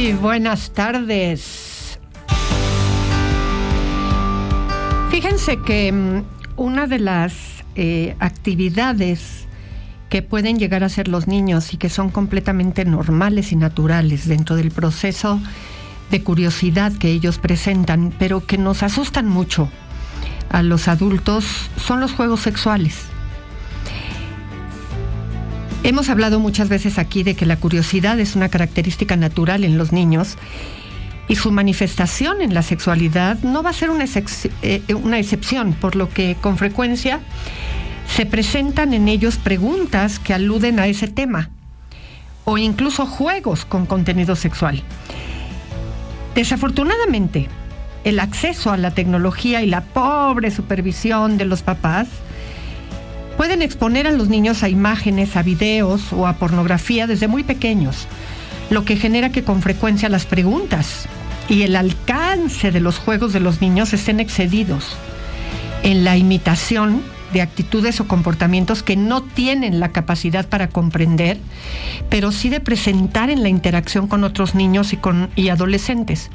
Muy buenas tardes. Fíjense que una de las actividades que pueden llegar a hacer los niños y que son completamente normales y naturales dentro del proceso de curiosidad que ellos presentan, pero que nos asustan mucho a los adultos, son los juegos sexuales. Hemos hablado muchas veces aquí de que la curiosidad es una característica natural en los niños y su manifestación en la sexualidad no va a ser una excepción, por lo que con frecuencia se presentan en ellos preguntas que aluden a ese tema o incluso juegos con contenido sexual. Desafortunadamente, el acceso a la tecnología y la pobre supervisión de los papás pueden exponer a los niños a imágenes, a videos o a pornografía desde muy pequeños, lo que genera que con frecuencia las preguntas y el alcance de los juegos de los niños estén excedidos en la imitación de actitudes o comportamientos que no tienen la capacidad para comprender, pero sí de presentar en la interacción con otros niños y adolescentes.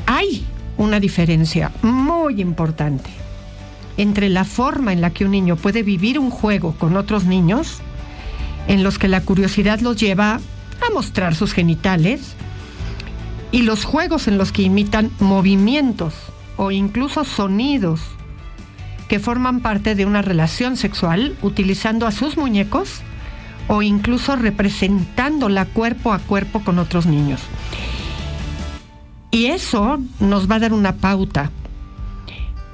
Hay una diferencia muy importante entre la forma en la que un niño puede vivir un juego con otros niños, en los que la curiosidad los lleva a mostrar sus genitales, y los juegos en los que imitan movimientos o incluso sonidos que forman parte de una relación sexual utilizando a sus muñecos o incluso representándola cuerpo a cuerpo con otros niños. Y eso nos va a dar una pauta.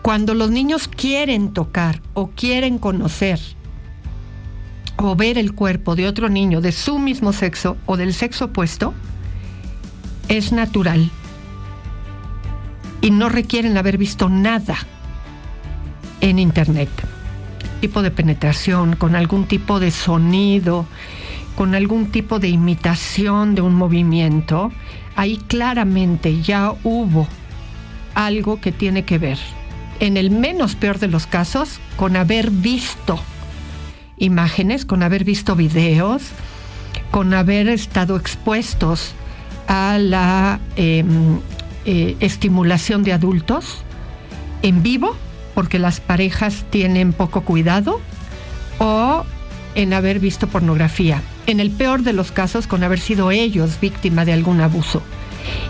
Cuando los niños quieren tocar o quieren conocer o ver el cuerpo de otro niño de su mismo sexo o del sexo opuesto, es natural y no requieren haber visto nada en internet. Tipo de penetración, con algún tipo de sonido, con algún tipo de imitación de un movimiento, ahí claramente ya hubo algo que tiene que ver, en el menos peor de los casos, con haber visto imágenes, con haber visto videos, con haber estado expuestos a la estimulación de adultos en vivo, porque las parejas tienen poco cuidado, o en haber visto pornografía. En el peor de los casos, con haber sido ellos víctima de algún abuso.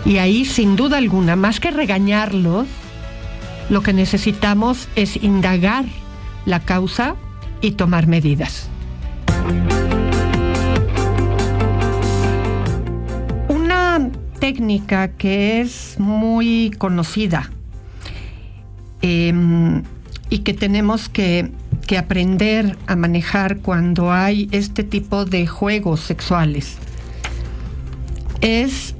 Y ahí, sin duda alguna, más que regañarlos, lo que necesitamos es indagar la causa y tomar medidas. Una técnica que es muy conocida y que tenemos que aprender a manejar cuando hay este tipo de juegos sexuales es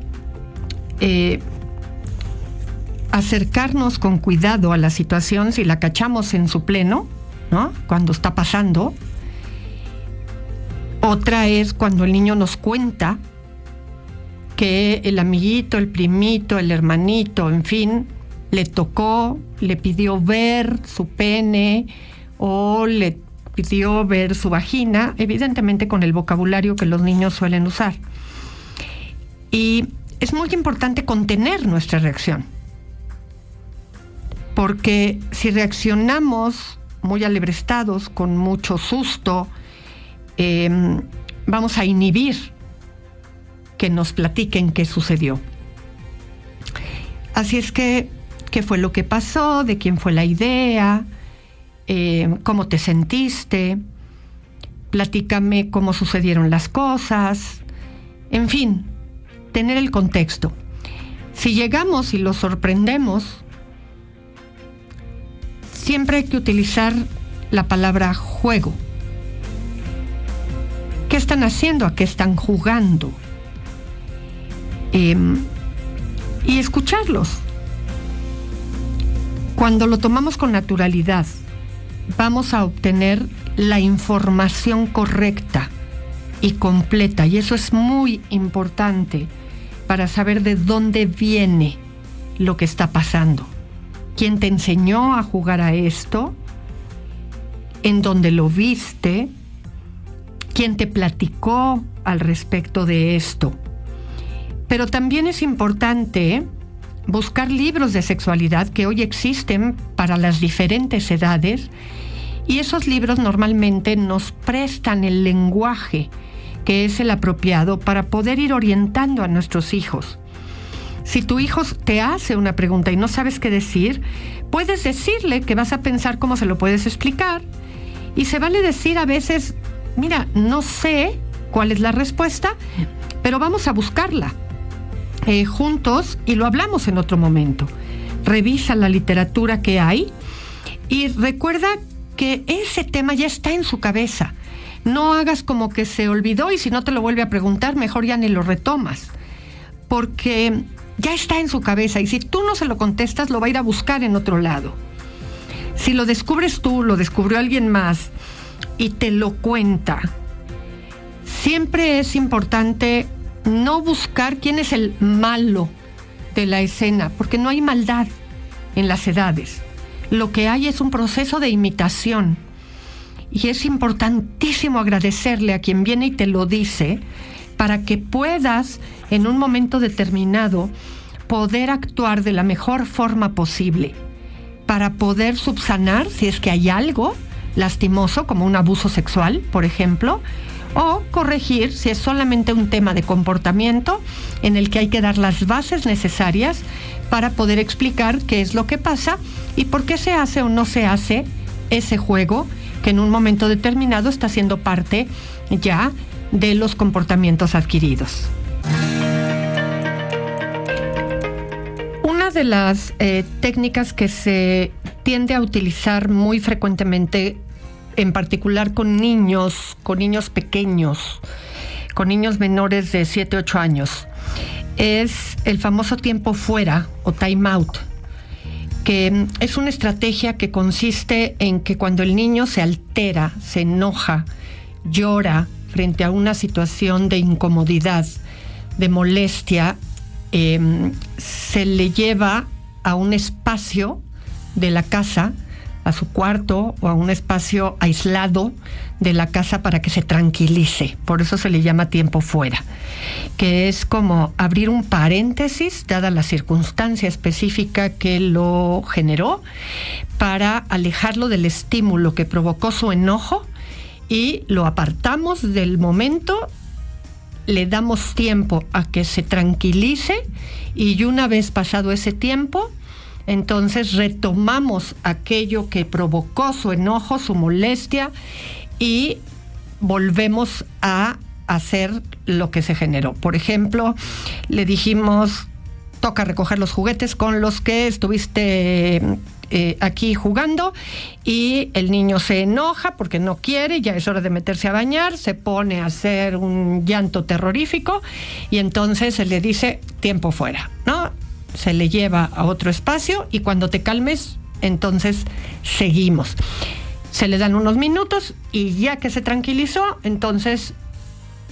acercarnos con cuidado a la situación si la cachamos en su pleno, ¿no? Cuando está pasando. Otra es cuando el niño nos cuenta que el amiguito, el primito, el hermanito, en fin, le tocó, le pidió ver su pene o le pidió ver su vagina, evidentemente con el vocabulario que los niños suelen usar. Y es muy importante contener nuestra reacción, porque si reaccionamos muy alebrestados, con mucho susto, vamos a inhibir que nos platiquen qué sucedió. Así es que, ¿qué fue lo que pasó? ¿De quién fue la idea? ¿Cómo te sentiste? Platícame cómo sucedieron las cosas. En fin, tener el contexto. Si llegamos y los sorprendemos, siempre hay que utilizar la palabra juego. ¿Qué están haciendo? ¿A qué están jugando? Y escucharlos. Cuando lo tomamos con naturalidad, vamos a obtener la información correcta y completa, y eso es muy importante para saber de dónde viene lo que está pasando. ¿Quién te enseñó a jugar a esto? ¿En dónde lo viste? ¿Quién te platicó al respecto de esto? Pero también es importante buscar libros de sexualidad que hoy existen para las diferentes edades, y esos libros normalmente nos prestan el lenguaje que es el apropiado para poder ir orientando a nuestros hijos. Si tu hijo te hace una pregunta y no sabes qué decir, puedes decirle que vas a pensar cómo se lo puedes explicar, y se vale decir a veces, mira, no sé cuál es la respuesta, pero vamos a buscarla juntos y lo hablamos en otro momento. Revisa la literatura que hay y recuerda que ese tema ya está en su cabeza. No hagas como que se olvidó y si no te lo vuelve a preguntar, mejor ya ni lo retomas, porque ya está en su cabeza y si tú no se lo contestas, lo va a ir a buscar en otro lado. Si lo descubres tú, lo descubrió alguien más y te lo cuenta, siempre es importante no buscar quién es el malo de la escena, porque no hay maldad en las edades. Lo que hay es un proceso de imitación. Y es importantísimo agradecerle a quien viene y te lo dice para que puedas, en un momento determinado, poder actuar de la mejor forma posible, para poder subsanar si es que hay algo lastimoso, como un abuso sexual, por ejemplo, o corregir si es solamente un tema de comportamiento en el que hay que dar las bases necesarias para poder explicar qué es lo que pasa y por qué se hace o no se hace ese juego que en un momento determinado está siendo parte ya de los comportamientos adquiridos. Una de las técnicas que se tiende a utilizar muy frecuentemente, en particular con niños pequeños, con niños menores de 7, 8 años, es el famoso tiempo fuera o time out, que es una estrategia que consiste en que cuando el niño se altera, se enoja, llora frente a una situación de incomodidad, de molestia, se le lleva a un espacio de la casa, a su cuarto o a un espacio aislado de la casa para que se tranquilice. Por eso se le llama tiempo fuera, que es como abrir un paréntesis, dada la circunstancia específica que lo generó, para alejarlo del estímulo que provocó su enojo y lo apartamos del momento, le damos tiempo a que se tranquilice y una vez pasado ese tiempo, entonces retomamos aquello que provocó su enojo, su molestia y volvemos a hacer lo que se generó. Por ejemplo, le dijimos, toca recoger los juguetes con los que estuviste aquí jugando, y el niño se enoja porque no quiere, ya es hora de meterse a bañar, se pone a hacer un llanto terrorífico y entonces se le dice tiempo fuera, ¿no? Se le lleva a otro espacio y cuando te calmes, entonces seguimos. Se le dan unos minutos y ya que se tranquilizó, entonces,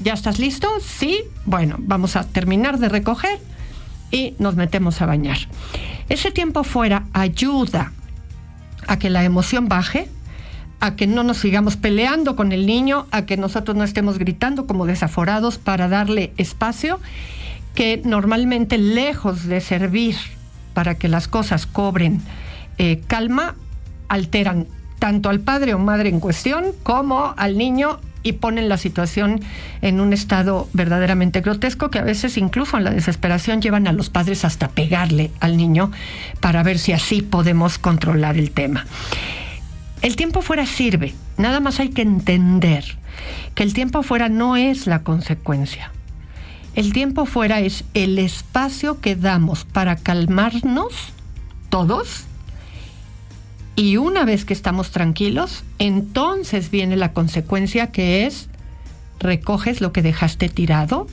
¿ya estás listo? Sí, bueno, vamos a terminar de recoger y nos metemos a bañar. Ese tiempo fuera ayuda a que la emoción baje, a que no nos sigamos peleando con el niño, a que nosotros no estemos gritando como desaforados para darle espacio, que normalmente, lejos de servir para que las cosas cobren calma, alteran tanto al padre o madre en cuestión como al niño y ponen la situación en un estado verdaderamente grotesco, que a veces incluso en la desesperación llevan a los padres hasta pegarle al niño para ver si así podemos controlar el tema. El tiempo fuera sirve, nada más hay que entender que el tiempo fuera no es la consecuencia. El tiempo fuera es el espacio que damos para calmarnos todos, y una vez que estamos tranquilos, entonces viene la consecuencia, que es recoges lo que dejaste tirado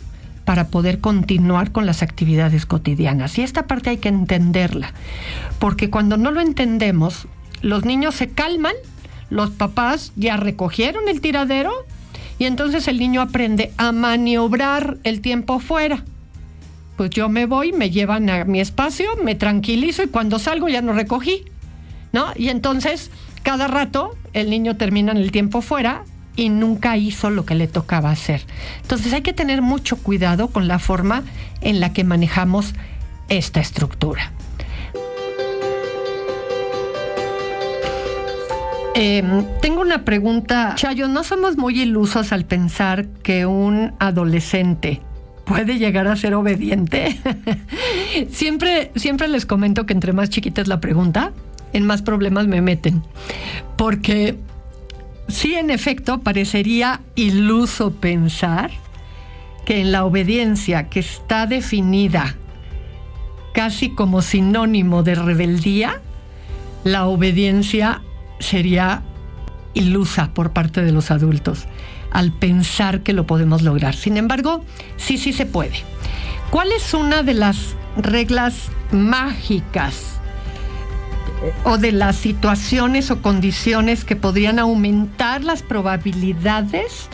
para poder continuar con las actividades cotidianas. Y esta parte hay que entenderla, porque cuando no lo entendemos, los niños se calman, los papás ya recogieron el tiradero, y entonces el niño aprende a maniobrar el tiempo fuera. Pues yo me voy, me llevan a mi espacio, me tranquilizo y cuando salgo ya no recogí, ¿no? Y entonces cada rato el niño termina en el tiempo fuera y nunca hizo lo que le tocaba hacer. Entonces hay que tener mucho cuidado con la forma en la que manejamos esta estructura. Tengo una pregunta. Chayo, ¿no somos muy ilusos al pensar que un adolescente puede llegar a ser obediente? Siempre les comento que entre más chiquita es la pregunta, en más problemas me meten. Porque sí, en efecto, parecería iluso pensar que en la obediencia, que está definida casi como sinónimo de rebeldía, la obediencia sería ilusa por parte de los adultos al pensar que lo podemos lograr. Sin embargo, sí se puede. ¿Cuál es una de las reglas mágicas o de las situaciones o condiciones que podrían aumentar las probabilidades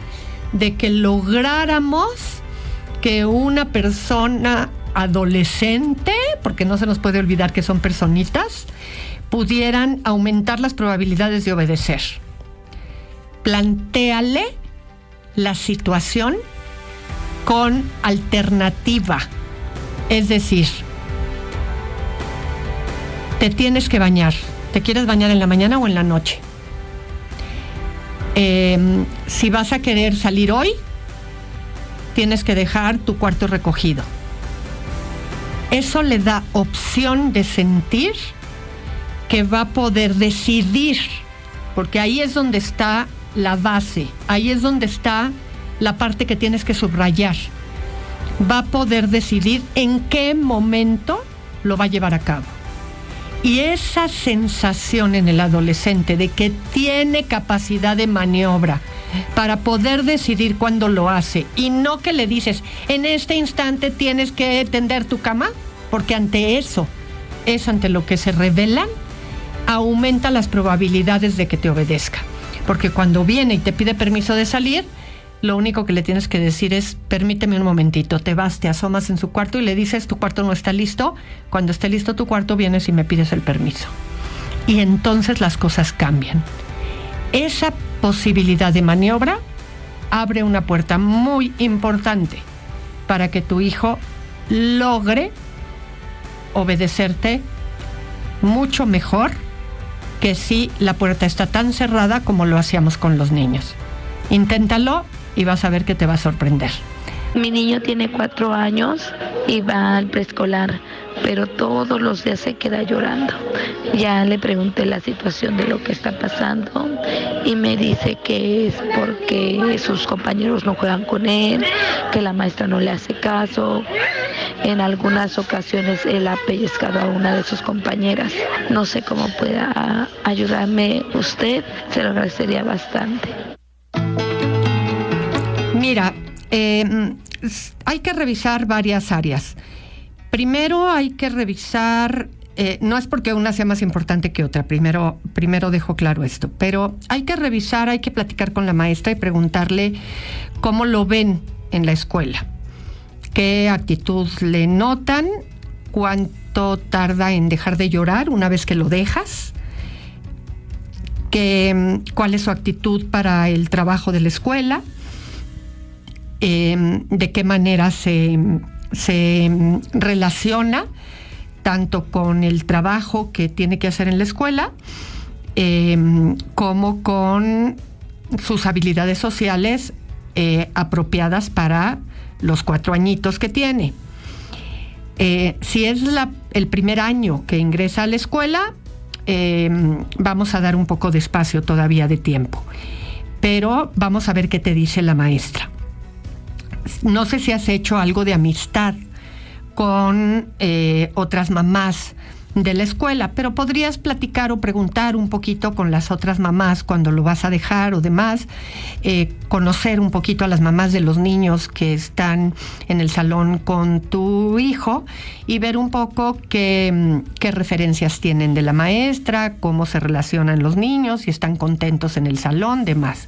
de que lográramos que una persona adolescente, porque no se nos puede olvidar que son personitas, pudieran aumentar las probabilidades de obedecer? Plantéale la situación con alternativa. Es decir, te tienes que bañar. ¿Te quieres bañar en la mañana o en la noche? Si vas a querer salir hoy, tienes que dejar tu cuarto recogido. Eso le da opción de sentir que va a poder decidir, porque ahí es donde está la base, ahí es donde está la parte que tienes que subrayar. Va a poder decidir en qué momento lo va a llevar a cabo. Y esa sensación en el adolescente de que tiene capacidad de maniobra para poder decidir cuándo lo hace, y no que le dices, en este instante tienes que tender tu cama, porque ante eso es ante lo que se rebelan, aumenta las probabilidades de que te obedezca. Porque cuando viene y te pide permiso de salir, lo único que le tienes que decir es, permíteme un momentito. Te vas, te asomas en su cuarto y le dices, tu cuarto no está listo. Cuando esté listo tu cuarto, vienes y me pides el permiso. Y entonces las cosas cambian. Esa posibilidad de maniobra abre una puerta muy importante para que tu hijo logre obedecerte mucho mejor que si la puerta está tan cerrada como lo hacíamos con los niños. Inténtalo y vas a ver que te va a sorprender. Mi niño tiene 4 años y va al preescolar, pero todos los días se queda llorando. Ya le pregunté la situación de lo que está pasando y me dice que es porque sus compañeros no juegan con él, que la maestra no le hace caso. En algunas ocasiones él ha pellizcado a una de sus compañeras. No sé cómo pueda ayudarme usted, se lo agradecería bastante. Mira, hay que revisar varias áreas. Primero hay que revisar, no es porque una sea más importante que otra, primero dejo claro esto, pero hay que revisar, hay que platicar con la maestra y preguntarle cómo lo ven en la escuela, qué actitud le notan, cuánto tarda en dejar de llorar una vez que lo dejas, cuál es su actitud para el trabajo de la escuela, de qué manera se relaciona tanto con el trabajo que tiene que hacer en la escuela como con sus habilidades sociales apropiadas para los 4 añitos que tiene. Si es el primer año que ingresa a la escuela, vamos a dar un poco de espacio todavía de tiempo, pero vamos a ver qué te dice la maestra. No sé si has hecho algo de amistad con otras mamás de la escuela, pero podrías platicar o preguntar un poquito con las otras mamás cuando lo vas a dejar o demás, conocer un poquito a las mamás de los niños que están en el salón con tu hijo y ver un poco qué referencias tienen de la maestra, cómo se relacionan los niños, si están contentos en el salón, demás.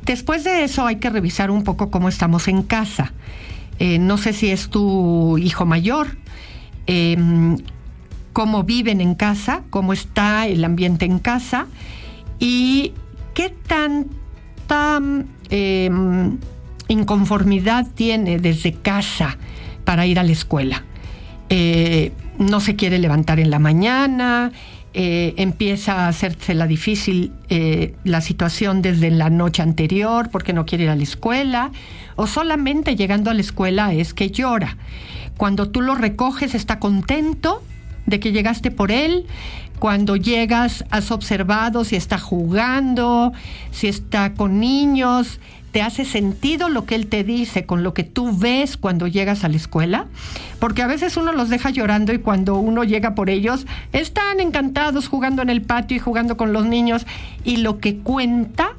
Después de eso hay que revisar un poco cómo estamos en casa. No sé si es tu hijo mayor, cómo viven en casa, cómo está el ambiente en casa ¿Y qué tanta inconformidad tiene desde casa para ir a la escuela? No se quiere levantar en la mañana, empieza a hacérsela difícil la situación desde la noche anterior porque no quiere ir a la escuela, o solamente llegando a la escuela es que llora. Cuando tú lo recoges está contento de que llegaste por él. Cuando llegas has observado si está jugando, si está con niños. ¿Te hace sentido lo que él te dice con lo que tú ves cuando llegas a la escuela? Porque a veces uno los deja llorando y cuando uno llega por ellos están encantados jugando en el patio y jugando con los niños, y lo que cuenta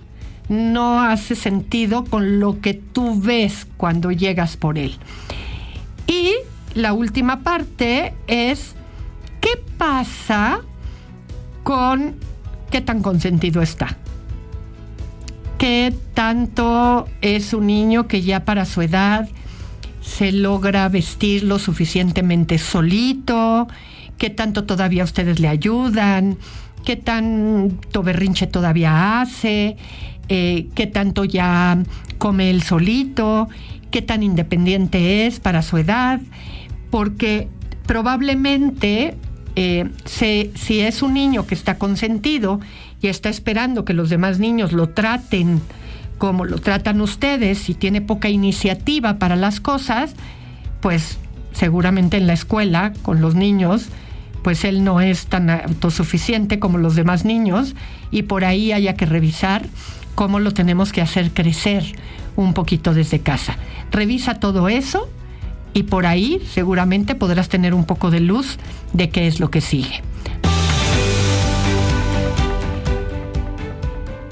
no hace sentido con lo que tú ves cuando llegas por él. Y la última parte es ¿qué pasa con qué tan consentido está? ¿Qué tanto es un niño que ya para su edad se logra vestir lo suficientemente solito? ¿Qué tanto todavía ustedes le ayudan? ¿Qué tanto berrinche todavía hace? ¿Qué tanto ya come él solito? ¿Qué tan independiente es para su edad? Porque probablemente si es un niño que está consentido y está esperando que los demás niños lo traten como lo tratan ustedes y tiene poca iniciativa para las cosas, pues seguramente en la escuela con los niños pues él no es tan autosuficiente como los demás niños, y por ahí haya que revisar cómo lo tenemos que hacer crecer un poquito desde casa. Revisa todo eso y por ahí seguramente podrás tener un poco de luz de qué es lo que sigue.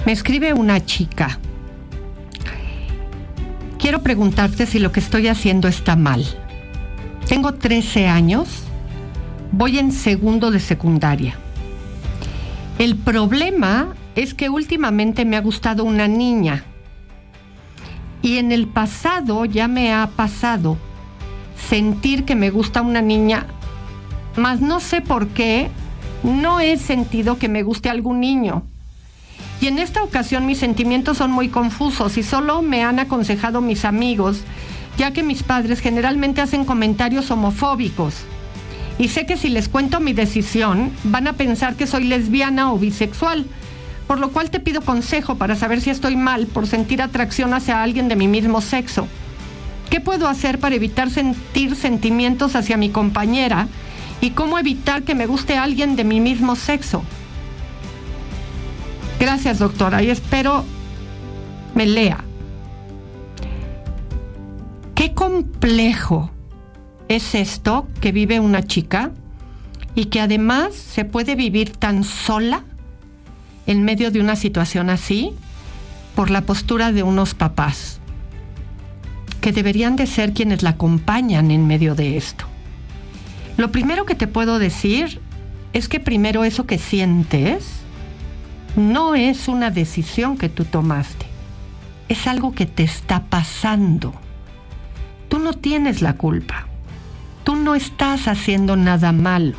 Me escribe una chica. Quiero preguntarte si lo que estoy haciendo está mal. Tengo 13 años, voy en segundo de secundaria. El problema es que últimamente me ha gustado una niña. Y en el pasado ya me ha pasado sentir que me gusta una niña, mas no sé por qué no he sentido que me guste algún niño. Y en esta ocasión mis sentimientos son muy confusos y solo me han aconsejado mis amigos, ya que mis padres generalmente hacen comentarios homofóbicos. Y sé que si les cuento mi decisión, van a pensar que soy lesbiana o bisexual, por lo cual te pido consejo para saber si estoy mal por sentir atracción hacia alguien de mi mismo sexo. ¿Qué puedo hacer para evitar sentir sentimientos hacia mi compañera? ¿Y cómo evitar que me guste alguien de mi mismo sexo? Gracias, doctora, y espero me lea. Qué complejo es esto que vive una chica y que además se puede vivir tan sola en medio de una situación así por la postura de unos papás que deberían de ser quienes la acompañan en medio de esto. Lo primero que te puedo decir es que primero eso que sientes no es una decisión que tú tomaste, es algo que te está pasando. Tú no tienes la culpa, tú no estás haciendo nada malo.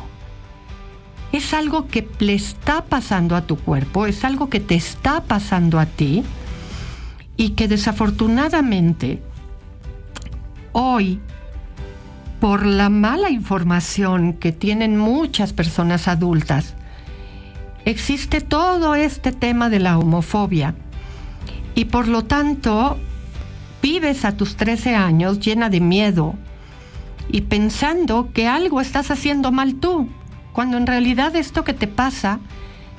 Es algo que le está pasando a tu cuerpo, es algo que te está pasando a ti y que desafortunadamente hoy, por la mala información que tienen muchas personas adultas, existe todo este tema de la homofobia y por lo tanto vives a tus 13 años llena de miedo y pensando que algo estás haciendo mal tú, cuando en realidad esto que te pasa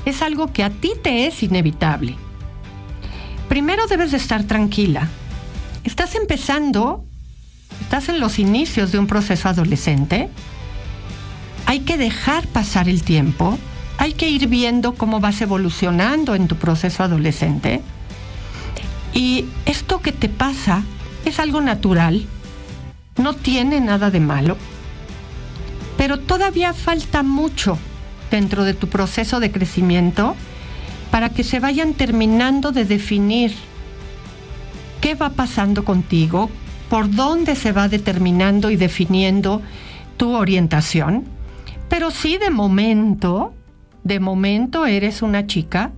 es algo que a ti te es inevitable. Primero debes de estar tranquila. Estás empezando, estás en los inicios de un proceso adolescente. Hay que dejar pasar el tiempo. Hay que ir viendo cómo vas evolucionando en tu proceso adolescente. Y esto que te pasa es algo natural, no tiene nada de malo, pero todavía falta mucho dentro de tu proceso de crecimiento para que se vayan terminando de definir qué va pasando contigo, por dónde se va determinando y definiendo tu orientación. Pero sí, de momento eres una chica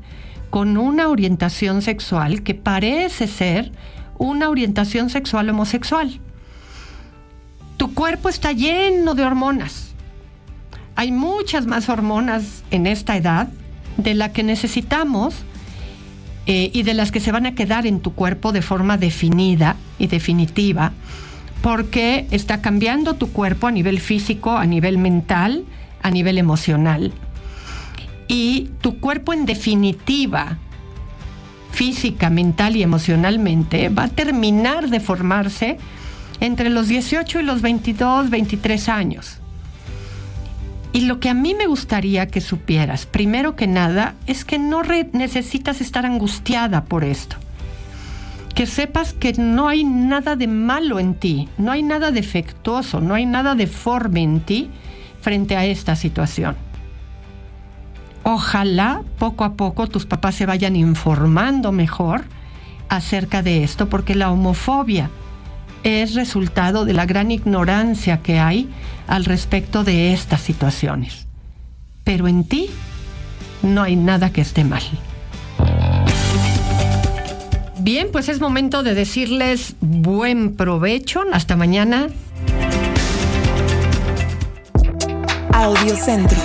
con una orientación sexual que parece ser una orientación sexual homosexual. Tu cuerpo está lleno de hormonas. Hay muchas más hormonas en esta edad de las que necesitamos y de las que se van a quedar en tu cuerpo de forma definida y definitiva, porque está cambiando tu cuerpo a nivel físico, a nivel mental, a nivel emocional. Y tu cuerpo en definitiva, física, mental y emocionalmente, va a terminar de formarse entre los 18 y los 22, 23 años. Y lo que a mí me gustaría que supieras, primero que nada, es que no necesitas estar angustiada por esto. Que sepas que no hay nada de malo en ti, no hay nada defectuoso, no hay nada deforme en ti frente a esta situación. Ojalá poco a poco tus papás se vayan informando mejor acerca de esto, porque la homofobia es resultado de la gran ignorancia que hay al respecto de estas situaciones. Pero en ti no hay nada que esté mal. Bien, pues es momento de decirles buen provecho. Hasta mañana. Audiocentro.